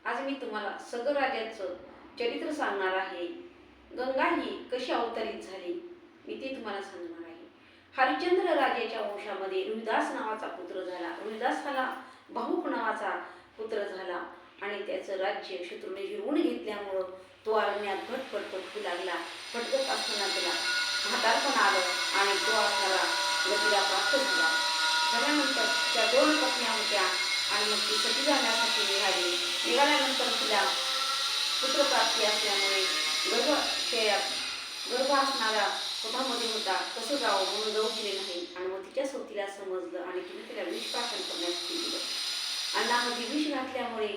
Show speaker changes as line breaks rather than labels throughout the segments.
आज मी तुम्हाला सगर राजाचं चरित्र सांगणार आहे. गंगा ही कशी अवतरित झाली मी ते तुम्हाला सांगणार आहे. हरिश्चंद्र राजाच्या वंशामध्ये रोहिदास नावाचा पुत्र झाला. रोहिदासाला भाऊक नावाचा पुत्र झाला आणि त्याचं राज्य शत्रूने हिरवून घेतल्यामुळं तो अरण्यात भटभट भटकू लागला. भटकत असताना त्याला म्हातारपण आलं आणि तो असणारा गतीला प्राप्त झाला. झाल्यानंतर त्या 2 पत्न्या होत्या आणि मग ती सती जाण्यासाठी निघाल्यानंतर तिला पुत्रप्राप्ती असल्यामुळे गर्भ असणारा पोटामध्ये होता, कसं जावं म्हणून जाऊ दिले नाही. आणि मग तिच्या सोबतीला समजलं आणि तिने तिला विषपासन करण्यासाठी दिलं. अन्नामध्ये विष घातल्यामुळे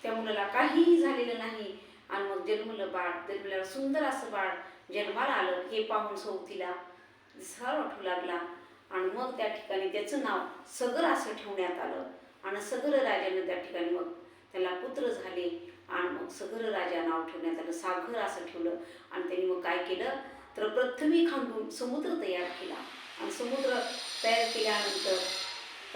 त्या मुलाला काहीही झालेलं नाही आणि मग जन्मलं बाळ. जन्मल्यावर सुंदर असं बाळ जन्माला आलं. हे पाहून सोबतीला दिसाळ वाटू लागला आणि मग त्या ठिकाणी त्याचं नाव सगर असं ठेवण्यात आलं. आणि सगर राजानं त्या ठिकाणी मग त्याला पुत्र झाले आणि मग सगर राजा नाव ठेवण्यात आलं. सागर असं ठेवलं. आणि त्यांनी मग काय केलं तर पृथ्वी खांदून समुद्र तयार केला आणि समुद्र तयार केल्यानंतर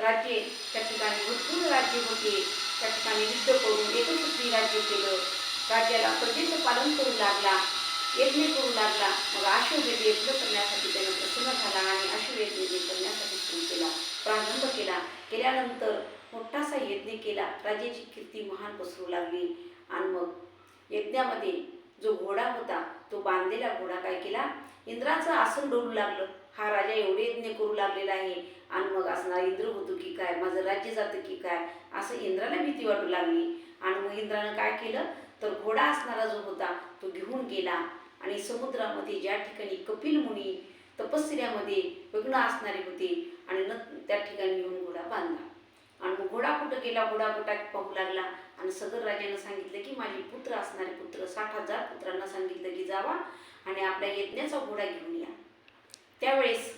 राज्य त्या ठिकाणी भरपूर राज्य होते. त्या ठिकाणी युद्ध करून एकसूत्री राज्य केलं. राज्याला प्रजेचं पालन करू लागला, यज्ञ करू लागला. मग अश्वमेध यज्ञ करण्यासाठी त्यानं प्रसन्न झाला आणि अश्वमेध यज्ञ करण्यासाठी सुरू केला, प्रारंभ केला. केल्यानंतर मोठासा यज्ञ केला. राज्याची कीर्ती महान पसरू लागली. आणि मग यज्ञामध्ये जो घोडा होता तो बांधलेला घोडा काय केला, इंद्राचं आसन डोलू लागलं. हा राजा एवढे यज्ञ करू लागलेला आहे आणि मग असणार इंद्र होतो की काय, माझं राज्य जातं की काय, असं इंद्राला भीती वाटू लागली. आणि मग इंद्रानं काय केलं तर घोडा असणारा जो होता तो घेऊन गेला आणि समुद्रामध्ये ज्या ठिकाणी कपिल मुनी तपस्यामध्ये मग्न असणारे होते आणि त्या ठिकाणी येऊन घोडा बांधला. आणि मग घोडा कुठं गेला, घोडा कुठं पाहू लागला आणि सगर राजानं सांगितलं की माझे पुत्र असणारे पुत्र 60,000 पुत्रांना सांगितलं की जावा आणि आपल्या यज्ञाचा घोडा घेऊन या. त्यावेळेस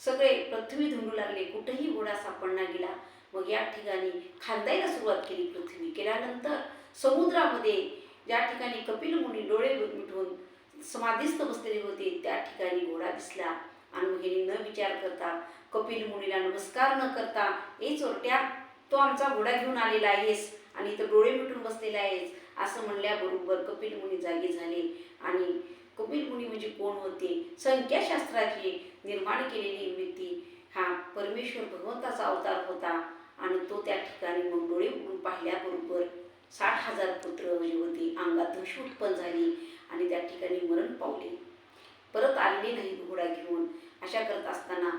सगळे पृथ्वी धुंडू लागले, कुठेही घोडा सापडला गेला. मग या ठिकाणी खांदायला सुरुवात केली. पृथ्वी केल्यानंतर समुद्रामध्ये ज्या ठिकाणी कपिल मुनी डोळे मिटून समाधीस्थ बसलेले होते त्या ठिकाणी घोडा दिसला. आणि मग हे न विचार करता कपिल मुनीला नमस्कार न करता, ए चोरट्या, तो आमचा घोडा घेऊन आलेला आहेस आणि इथं डोळे मिटून बसलेला आहेस असं म्हणल्याबरोबर कपिल मुनी जागे झाले. आणि कपिल मुनी म्हणजे कोण होते, संख्याशास्त्राची निर्माण केलेली व्यक्ती, हा परमेश्वर भगवंताचा अवतार होता. आणि तो त्या ठिकाणी मग डोळे उघडून पाहिल्याबरोबर 60,000 पुत्र होते, अंगात दहशत उत्पन्न झाली आणि त्या ठिकाणी मरण पावले. परत आलेले नाही घोडा घेऊन. अशा करत असताना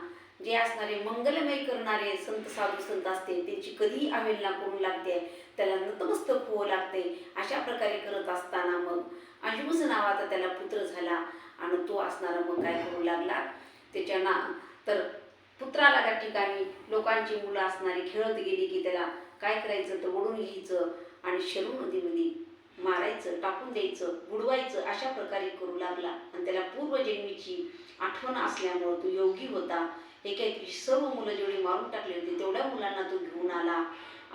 जे असणारे मंगलमय करणारे संत साधू संत असते त्यांची कधीही अवहेलना करू लागते, त्याला नतमस्तक होवं लागते. अशा प्रकारे करत असताना मग अंशुमस नावाचा त्याला पुत्र झाला आणि तो असणारा मग काय करू लागला त्याच्या तर पुत्राला त्या ठिकाणी लोकांची मुलं असणारी खेळत गेली की त्याला काय करायचं तर ओढून घ्यायचं आणि शरू नदीमध्ये मारायचं, टाकून द्यायचं, बुडवायचं, अशा प्रकारे करू लागला. आणि त्याला पूर्वजन्मीची आठवण असल्यामुळं तो योगी होता. एकेकी सर्व मुलं जेवढी मारून टाकले होते तेवढ्या मुलांना तो घेऊन आला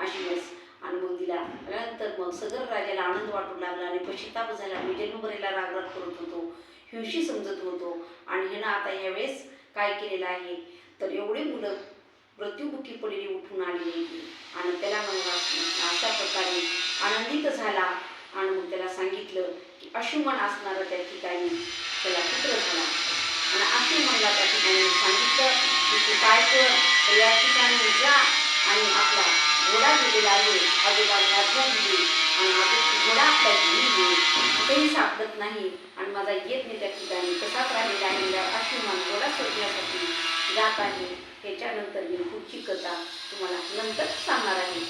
अशीच. आणि मग दिला. त्यानंतर मग सगर राजाला आनंद वाटू लागला आणि पश्चाताप झाला. मी जन्मभरेला रागराग करत होतो, हिंशी समजत होतो आणि हे ना आता यावेळेस काय केलेलं आहे तर एवढे मुलं मृत्युमुखी पडलेली उठून आलेली होती. आणि त्याला मग अशा प्रकारे आनंदित झाला. आणि मग त्याला सांगितलं की अशुमन असणारं त्या ठिकाणी त्याला पुत्र झाला. आणि अशुमनला त्या ठिकाणी सांगितलं की तू काय कर तर या ठिकाणी जा आणि आपला घोडा गेलेला आहे आजोबाने आज्ञा दिली आणि घोडा आपल्या घेऊन ये, कुठेही सापडत नाही आणि माझा येत नाही त्या ठिकाणी कसाच राहिलेला आहे. अशुमन घोडा शोधण्यासाठी जात आहे. त्याच्यानंतर मी पुढची कथा तुम्हाला नंतर सांगणार आहे.